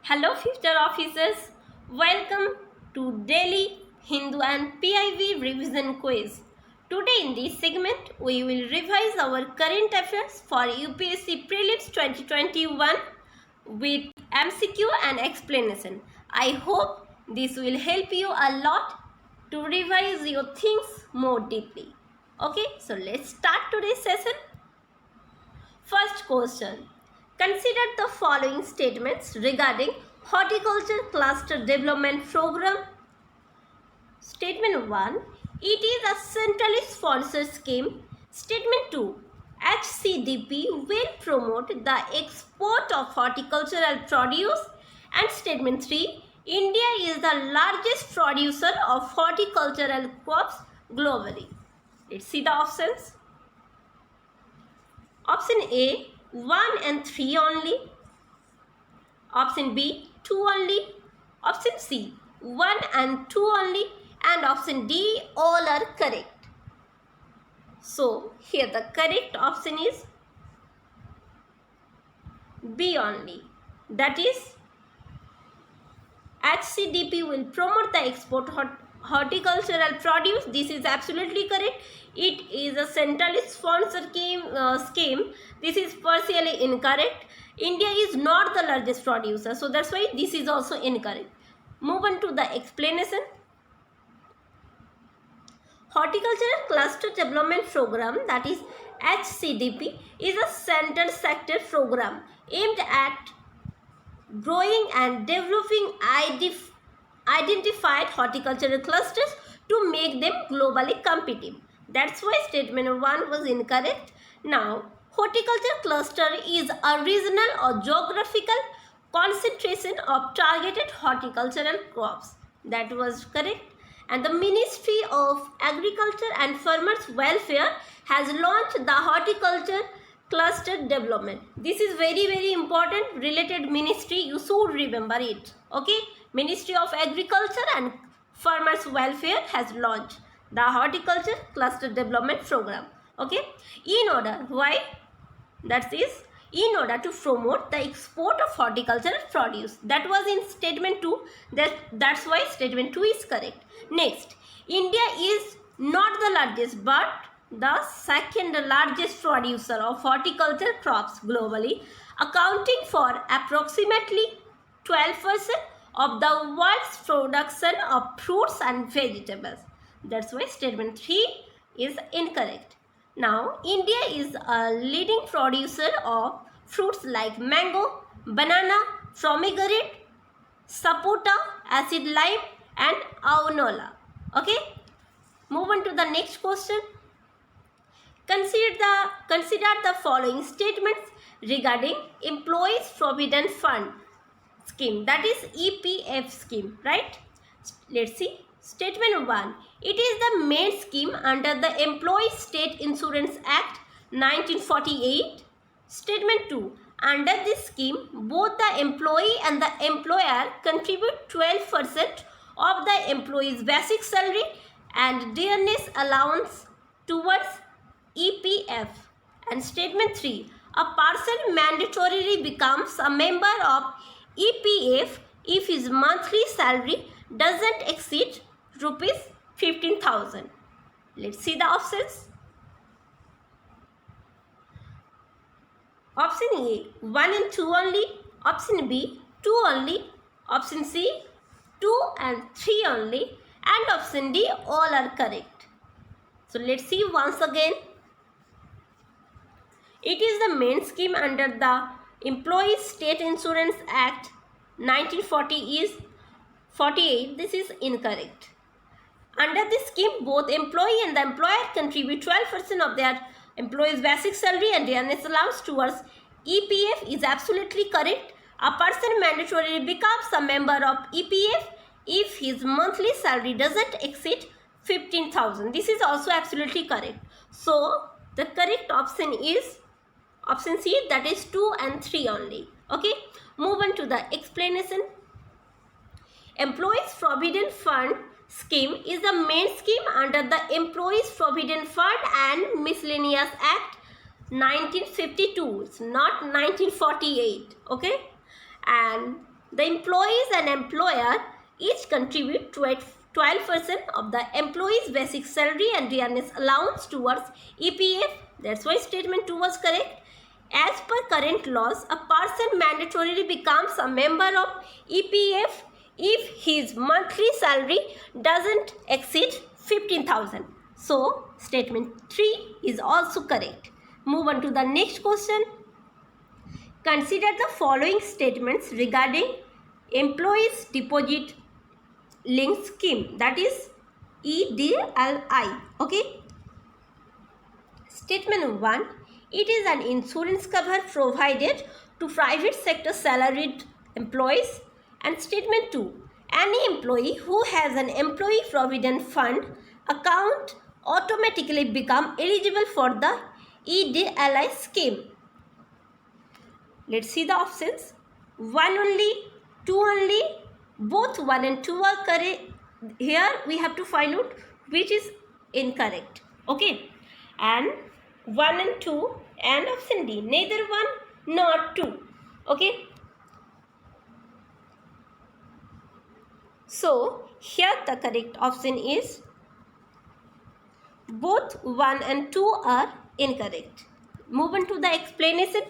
Hello future officers, welcome to Daily Hindu and PIV revision quiz. Today in this segment we will revise our current affairs for UPSC Prelims 2021 with MCQ and explanation. I hope this will help you a lot to revise your things more deeply. Okay, so let's start today's session. First question. Consider the following statements regarding Horticulture Cluster Development Program. Statement 1. It is a centrally sponsored scheme. Statement 2. HCDP will promote the export of horticultural produce. And statement 3. India is the largest producer of horticultural crops globally. Let's see the options. Option A, 1 and 3 only. Option B, 2 only. Option C, 1 and 2 only. And option D, all are correct. So, here the correct option is B only. That is, HCDP will promote the export horticultural produce. This is absolutely correct. It is a centrally sponsored scheme. This is partially incorrect. India is not the largest producer, so that's why this is also incorrect. Move on to the explanation. Horticultural Cluster Development Program, that is HCDP, is a central sector program aimed at growing and developing identified horticultural clusters to make them globally competitive. That's why statement 1 was incorrect. Now, horticulture cluster is a regional or geographical concentration of targeted horticultural crops. That was correct. And the Ministry of Agriculture and Farmers Welfare has launched the horticulture cluster development. This is very important related ministry. You should remember it. Okay. Ministry of Agriculture and Farmers Welfare has launched the Horticulture Cluster Development Program. Okay. In order, why? That is, in order to promote the export of horticultural produce. That was in statement 2. That's why statement 2 is correct. Next, India is not the largest but the second largest producer of horticultural crops globally, accounting for approximately 12% of the world's production of fruits and vegetables. That's why statement 3 is incorrect. Now, India is a leading producer of fruits like mango, banana, pomegranate, sapota, acid lime and avinola. Okay. Move on to the next question. Consider the following statements regarding Employees Provident Fund scheme, that is EPF scheme, right? Let's see. Statement 1. It is the main scheme under the Employee State Insurance Act 1948. Statement 2. Under this scheme, both the employee and the employer contribute 12% of the employee's basic salary and dearness allowance towards EPF. And statement 3. A person mandatorily becomes a member of EPF if his monthly salary doesn't exceed rupees 15,000. Let's see the options. Option A, 1 and 2 only. Option B, 2 only. Option C, 2 and 3 only. And option D, all are correct. So let's see once again. It is the main scheme under the Employees State Insurance Act 1948. This is incorrect. Under this scheme, both employee and the employer contribute 12% of their employee's basic salary and dearness allowance towards EPF is absolutely correct. A person mandatorily becomes a member of EPF if his monthly salary doesn't exceed 15,000. This is also absolutely correct. So, the correct option is option C, that is 2 and 3 only. Okay. Move on to the explanation. Employees Provident Fund scheme is the main scheme under the Employees Provident Fund and Miscellaneous Act 1952. It's not 1948. Okay. And The employees and employer each contribute 12% of the employee's basic salary and dearness allowance towards EPF. That's why statement 2 was correct. As per current laws, a person mandatorily becomes a member of EPF if his monthly salary doesn't exceed 15,000. So, statement 3 is also correct. Move on to the next question. Consider the following statements regarding Employees Deposit Link Scheme, that is EDLI. Okay. Statement 1. It is an insurance cover provided to private sector salaried employees. And statement 2. Any employee who has an employee provident fund account automatically become eligible for the EDLI scheme. Let's see the options. 1 only, 2 only, both 1 and 2 are correct. Here we have to find out which is incorrect. Okay. And 1 and 2 and option D, neither 1 nor 2. Okay. So here the correct option is both 1 and 2 are incorrect. Move on to the explanation.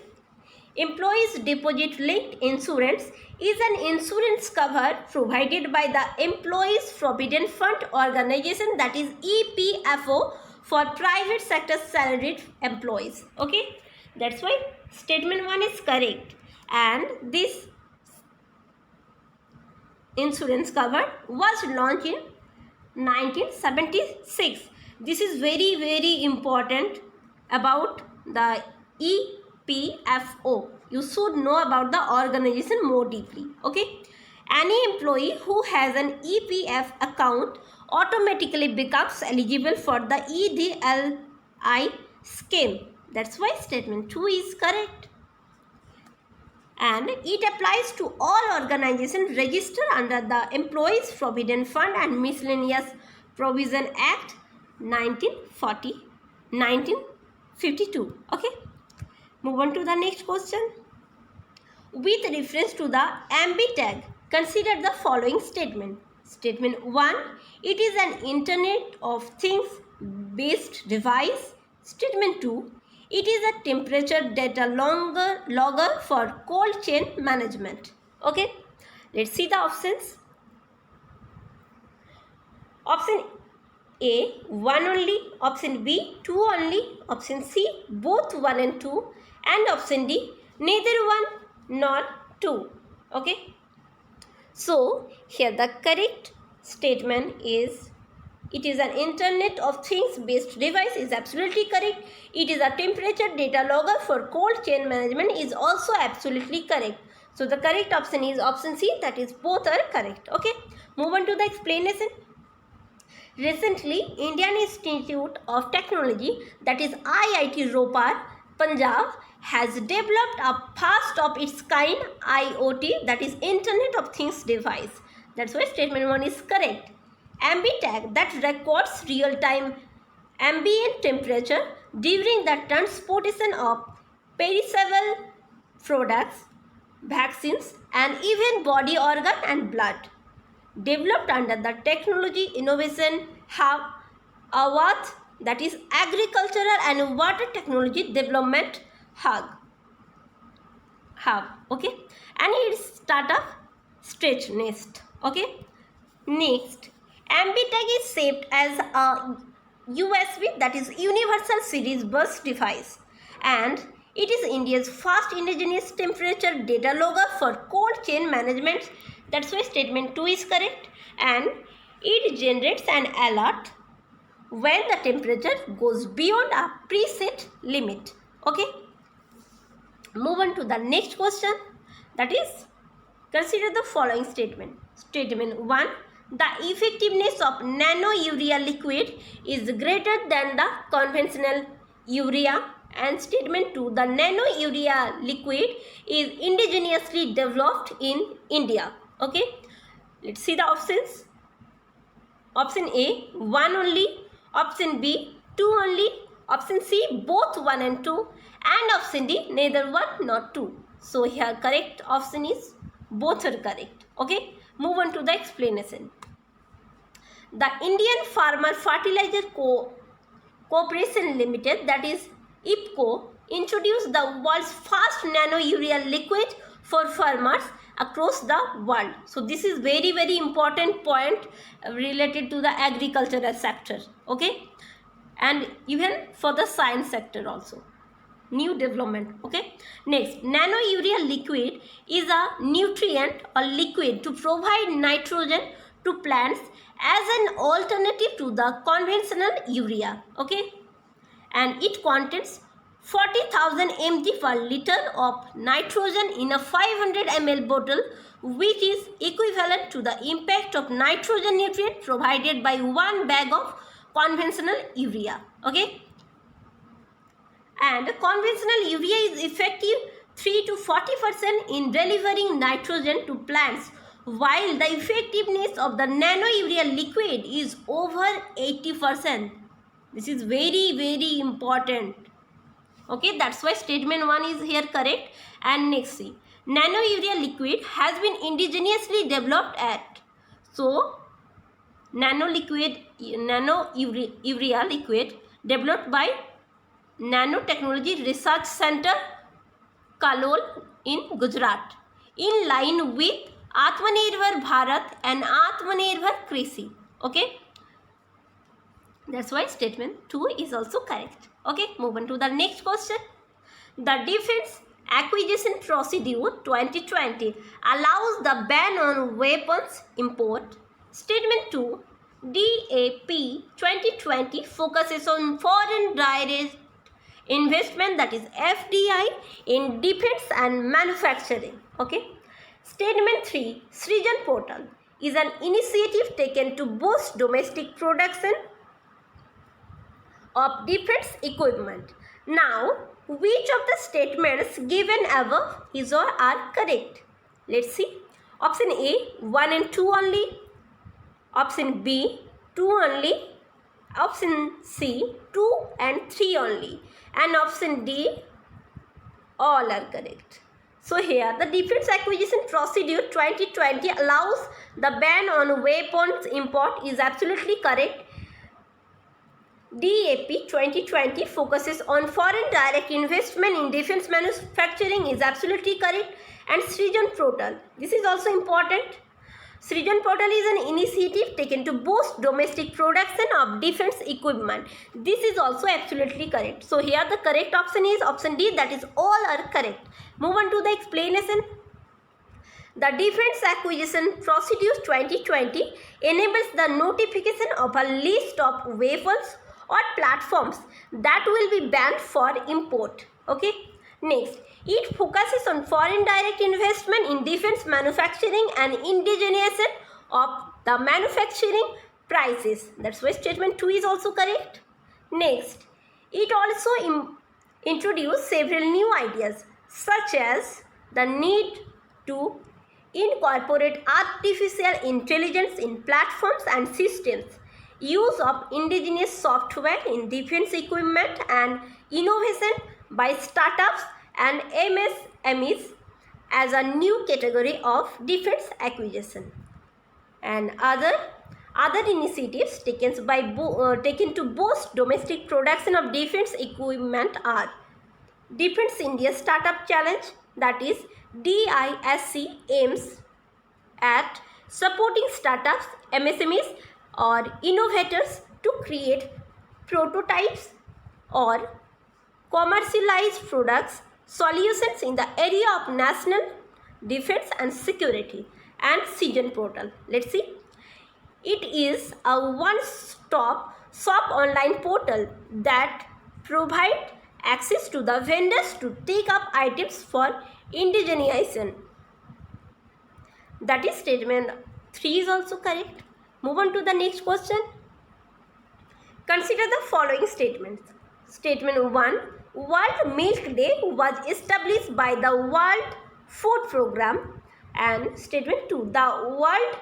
Employees Deposit Linked Insurance is an insurance cover provided by the Employees Provident Fund Organization, that is EPFO, for private sector salaried employees. Okay, that's why statement 1 is correct. And this insurance cover was launched in 1976. This is very, very important about the EPFO. You should know about the organization more deeply. Okay. Any employee who has an EPF account automatically becomes eligible for the EDLI scheme. That's why statement 2 is correct. And it applies to all organizations registered under the Employees Provident Fund and Miscellaneous Provision Act 1952. Okay. Move on to the next question. With reference to the MB tag, consider the following statement. Statement 1. It is an Internet of Things based device. Statement 2. It is a temperature data logger for cold chain management. Okay. Let's see the options. Option A, 1 only. Option B, 2 only. Option C, both 1 and 2. And option D, neither 1 nor 2. Okay. So, here the correct statement is, it is an Internet of Things based device is absolutely correct. It is a temperature data logger for cold chain management is also absolutely correct. So, the correct option is option C, that is both are correct. Okay. Move on to the explanation. Recently, Indian Institute of Technology, that is IIT Ropar, Punjab, has developed a first of its kind IoT, that is Internet of Things device. That's why statement 1 is correct. AmbiTag, that records real-time ambient temperature during the transportation of perishable products, vaccines, and even body organ and blood. Developed under the Technology Innovation Hub, AWAT, that is Agricultural and Water Technology Development Hub. Okay, and its startup Stretch Nest. Okay, next, AmbiTag is shaped as a USB, that is Universal Series Bus device, and it is India's first indigenous temperature data logger for cold chain management. That's why statement 2 is correct. And it generates an alert when the temperature goes beyond a preset limit. Okay. Move on to the next question. That is, consider the following statement. Statement 1. The effectiveness of nano urea liquid is greater than the conventional urea. And statement 2. The nano urea liquid is indigenously developed in India. Okay, let's see the options. Option A, 1 only. Option B, 2 only. Option C, both 1 and 2. And option D, neither 1 nor 2. So here correct option is Both are correct. Okay, move on to the explanation. The Indian Farmer Fertilizer Corporation Limited, that is IPCO, introduced the world's first nano urea liquid for farmers across the world. So this is very important point related to the agricultural sector. Okay, and even for the science sector also. New development. Okay, next, nano urea liquid is a nutrient or liquid to provide nitrogen to plants as an alternative to the conventional urea. Okay, and it contains 40,000 mg per liter of nitrogen in a 500 ml bottle, which is equivalent to the impact of nitrogen nutrient provided by 1 bag of conventional urea. Okay, and conventional urea is effective 3 to 40% in delivering nitrogen to plants, while the effectiveness of the nano urea liquid is over 80%. This is very important. Okay, that's why statement 1 is here correct. And next, see, nano urea liquid has been indigenously developed at, so nano urea liquid developed by Nanotechnology Research Center, Kalol in Gujarat, in line with Atmanirbhar Bharat and Atmanirbhar Krishi. Okay, that's why statement 2 is also correct. Okay, move on to the next question. The Defense Acquisition Procedure 2020 allows the ban on weapons import. Statement 2, DAP 2020 focuses on foreign direct investment, that is FDI, in defense and manufacturing. Okay, statement 3, Srijan Portal is an initiative taken to boost domestic production of defense equipment. Now, which of the statements given above is or are correct? Let's see. Option A, 1 and 2 only. Option B, 2 only. Option C, 2 and 3 only. And option D, all are correct. So here the Defense Acquisition Procedure 2020 allows the ban on weapons import is absolutely correct. DAP 2020 focuses on foreign direct investment in defense manufacturing is absolutely correct. And Srijan Portal, this is also important. Srijan Portal is an initiative taken to boost domestic production of defense equipment. This is also absolutely correct. So here the correct option is option D, that is all are correct. Move on to the explanation. The Defense Acquisition Procedure 2020 enables the notification of a list of weapons or platforms that will be banned for import. Okay. Next, it focuses on foreign direct investment in defense manufacturing and indigenization of the manufacturing prices. That's why statement 2 is also correct. Next, it also introduced several new ideas such as the need to incorporate artificial intelligence in platforms and systems, use of indigenous software in defense equipment, and innovation by startups and MSMEs as a new category of defense acquisition. And other initiatives taken to boost domestic production of defense equipment are Defense India Startup Challenge, that is DISC, aims at supporting startups, MSMEs or innovators to create prototypes or commercialize products, solutions in the area of national defense and security. And Srijan Portal, let's see. It is a one-stop shop online portal that provides access to the vendors to take up items for indigenization. That is statement 3 is also correct. Move on to the next question. Consider the following statements. Statement 1, World Milk Day was established by the World Food Programme. And statement 2, the World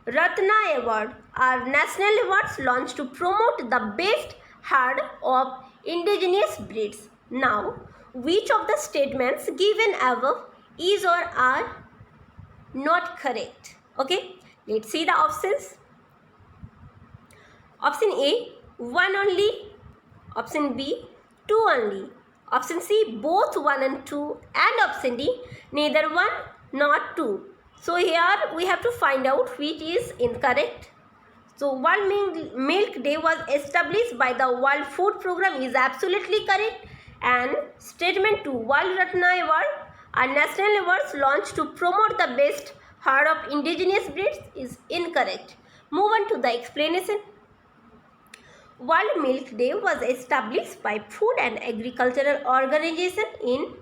Ratna Award are national awards launched to promote the best herd of indigenous breeds. Now, which of the statements given above is or are not correct. Okay, let's see the options. Option A, 1 only. Option B, 2 only. Option C, both 1 and 2. And option D, neither 1 nor 2. So here we have to find out which is incorrect. So World Milk Day was established by the World Food Program is absolutely correct. And statement 2, World Ratna Award, a national awards launched to promote the best herd of indigenous breeds, is incorrect. Move on to the explanation. World Milk Day was established by Food and Agricultural Organization in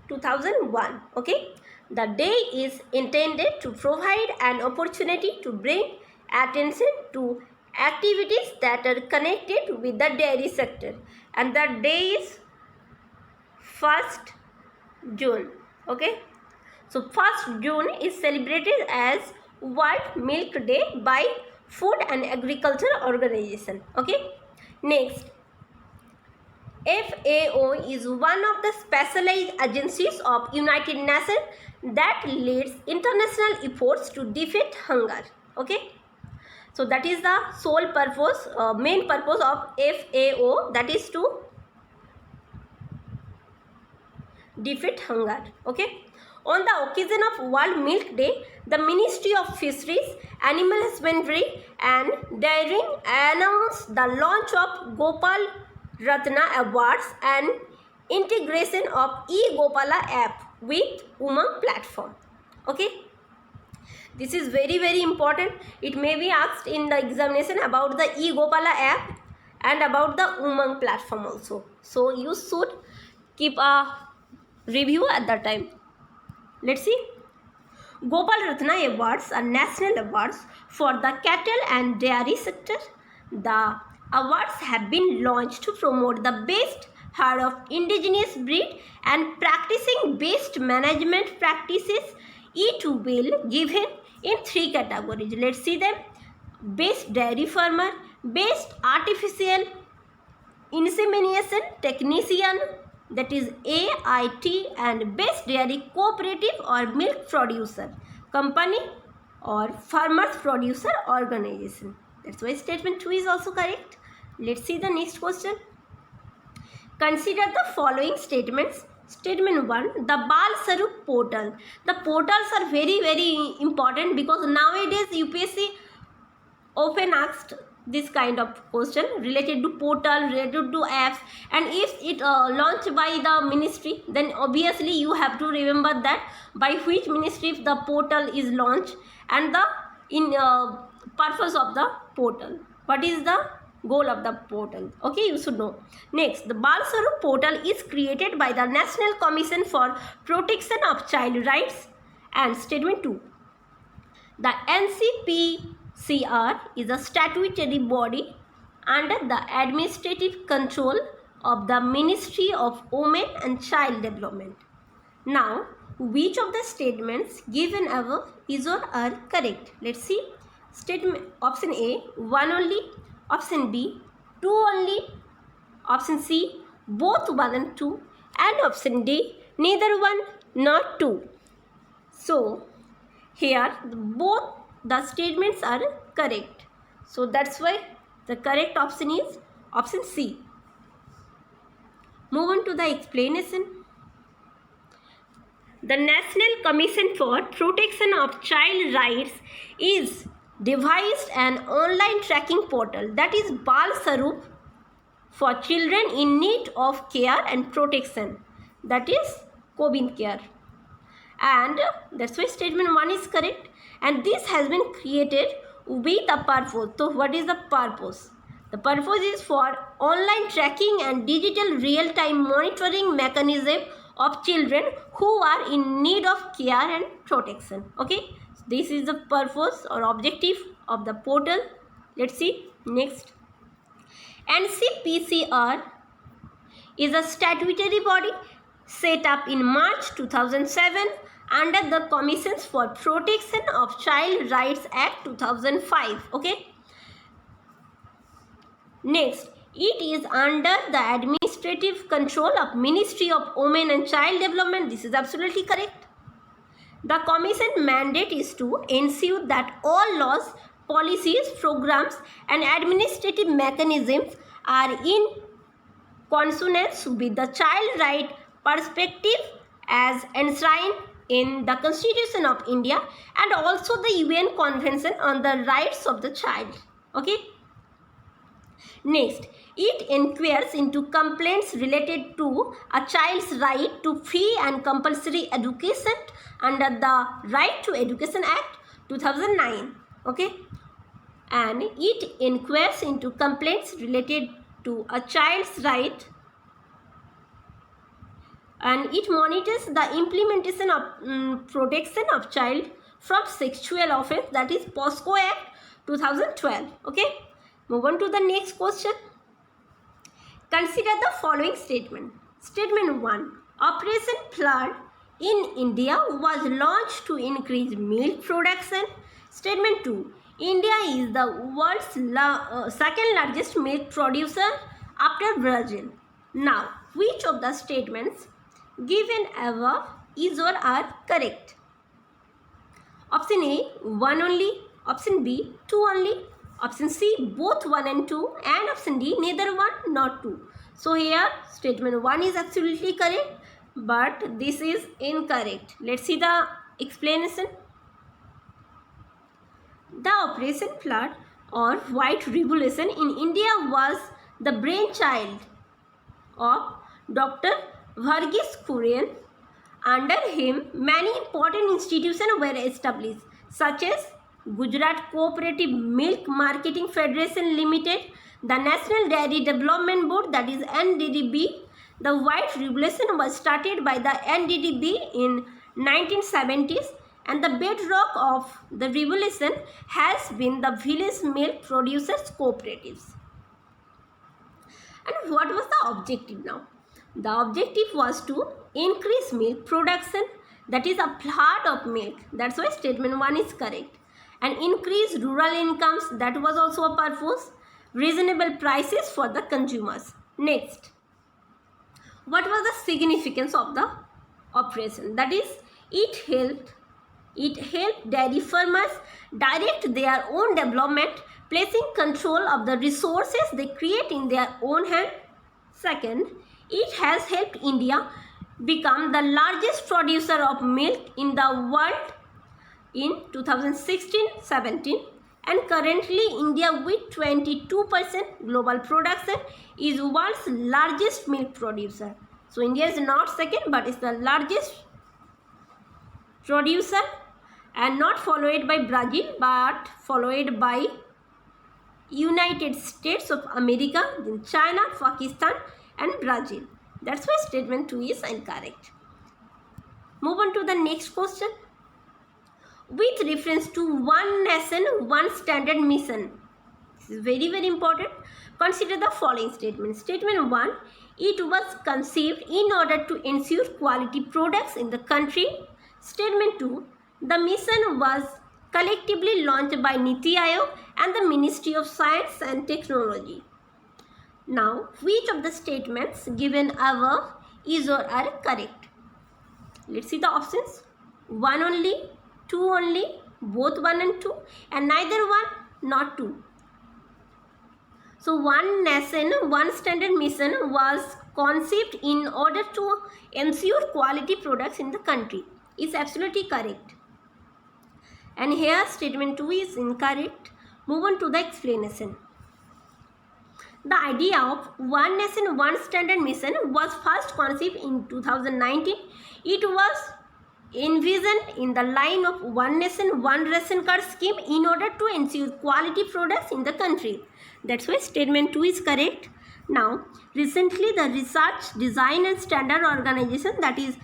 2001. Okay, the day is intended to provide an opportunity to bring attention to activities that are connected with the dairy sector, and the day is 1st June. Okay, so 1st June is celebrated as World Milk Day by Food and Agriculture Organization. Okay, next, FAO is one of the specialized agencies of United Nations that leads international efforts to defeat hunger. Okay, so that is the sole purpose, main purpose of FAO, that is to defeat hunger. Okay, on the occasion of World Milk Day, the Ministry of Fisheries, Animal Husbandry and Dairying announced the launch of Gopal Ratna Awards and integration of eGopala app with Umang platform. Okay, this is very important. It may be asked in the examination about the eGopala app and about the Umang platform also. So you should keep a review at that time. Let's see. Gopal Ratna Awards are national awards for the cattle and dairy sector. The awards have been launched to promote the best herd of indigenous breed and practicing best management practices. It will given in 3 categories. Let's see them. Best dairy farmer, best artificial insemination technician, that is AIT, and best dairy cooperative or milk producer company or farmers producer organization. That's why statement 2 is also correct. Let's see the next question. Consider the following statements. Statement 1, the Bal Sarup portal. The portals are very important because nowadays UPSC often asked this kind of question related to portal, related to apps, and if it launched by the ministry, then obviously you have to remember that by which ministry the portal is launched and the purpose of the portal. What is the goal of the portal? Okay, you should know. Next, the Bal Sarup portal is created by the National Commission for Protection of Child Rights. And statement 2, the NCPCR is a statutory body under the administrative control of the Ministry of Women and Child Development. Now, which of the statements given above is or are correct? Let's see. Statement option A, 1 only. Option B, 2 only. Option C, both 1 and 2. And option D, neither 1 nor 2. So, here both the statements are correct. So, that's why the correct option is option C. Move on to the explanation. The National Commission for Protection of Child Rights is devised an online tracking portal, that is Bal Sarup, for children in need of care and protection, that is Kobin care. And that's why statement 1 is correct. And this has been created with a purpose. So what is the purpose? The purpose is for online tracking and digital real-time monitoring mechanism of children who are in need of care and protection. Okay, so this is the purpose or objective of the portal. Let's see next. NCPCR is a statutory body set up in March 2007 under the Commissions for Protection of Child Rights Act 2005. Okay. Next, it is under the administrative control of Ministry of Women and Child Development. This is absolutely correct. The Commission mandate is to ensure that all laws, policies, programs, and administrative mechanisms are in consonance with the child right perspective as enshrined in the Constitution of India and also the UN Convention on the Rights of the Child. Okay. Next, it inquires into complaints related to a child's right to free and compulsory education under the Right to Education Act 2009. Okay. And it inquires into complaints related to a child's right, and it monitors the implementation of protection of child from sexual offense, that is POSCO Act 2012. Okay. Move on to the next question. Consider the following statement. Statement 1. Operation Flood in India was launched to increase milk production. Statement 2. India is the world's second largest milk producer after Brazil. Now, which of the statements given above is or are correct? Option A, 1 only. Option B, 2 only. Option C, both 1 and 2. And option D, neither 1 nor 2. So here statement 1 is absolutely correct, but this is incorrect. Let's see the explanation. The Operation Flood or White Revolution in India was the brainchild of Dr. Varghese Kurian. Under him, many important institutions were established, such as Gujarat Cooperative Milk Marketing Federation Limited, the National Dairy Development Board, that is NDDB. The White Revolution was started by the NDDB in 1970s, and the bedrock of the revolution has been the village milk producers cooperatives. And what was the objective now? The objective was to increase milk production, that is a flood of milk. That's why statement 1 is correct. And increase rural incomes, that was also a purpose. Reasonable prices for the consumers. Next, what was the significance of the operation? That is, it helped dairy farmers direct their own development, placing control of the resources they create in their own hand. Second, it has helped India become the largest producer of milk in the world in 2016-17, and currently India with 22% global production is world's largest milk producer. So India is not second, but is the largest producer, and not followed by Brazil, but followed by United States of America, then China, Pakistan and Brazil. That's why statement 2 is incorrect. Move on to the next question. With reference to One Nation, One Standard mission. This is very, very important. Consider the following statement. Statement 1. It was conceived in order to ensure quality products in the country. Statement 2. The mission was collectively launched by Niti Aayog and the Ministry of Science and Technology. Now, which of the statements given above is or are correct? Let's see the options. 1 only, 2 only, both 1 and 2, and neither 1 nor 2. So, One Nation, One Standard mission was conceived in order to ensure quality products in the country. Is absolutely correct. And here statement 2 is incorrect. Move on to the explanation. The idea of One Nation, One Standard mission was first conceived in 2019. It was envisioned in the line of One Nation, One Ration Card scheme in order to ensure quality products in the country. That's why statement 2 is correct. Now, recently the Research, Design and Standard Organization, that is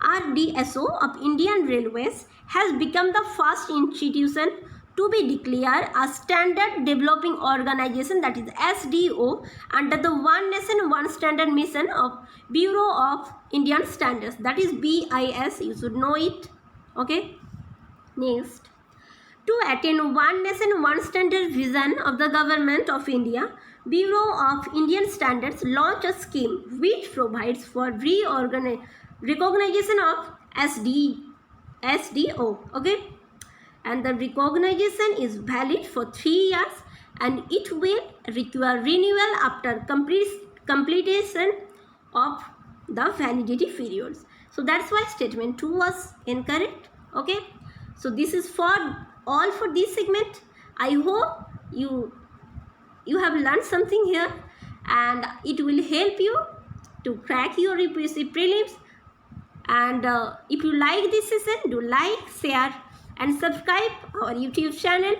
RDSO of Indian Railways, has become the first institution to be declared a Standard Developing Organization, that is SDO, under the One Nation, One Standard mission of Bureau of Indian Standards, that is BIS, you should know it. Okay. Next, to attain One Nation, One Standard vision of the Government of India, Bureau of Indian Standards launched a scheme which provides for recognition of SDO. Okay, and the recognition is valid for 3 years and it will require renewal after completion of the validity periods. So that's why statement 2 was incorrect. Okay, so this is for all for this segment. I hope you have learned something here and it will help you to crack your UPSC prelims. And if you like this session, do like, share and subscribe our YouTube channel,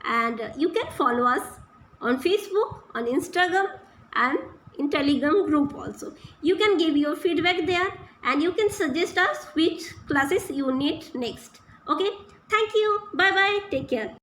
and you can follow us on Facebook, on Instagram and in Telegram group also. You can give your feedback there and you can suggest us which classes you need next. Okay, thank you, bye bye, take care.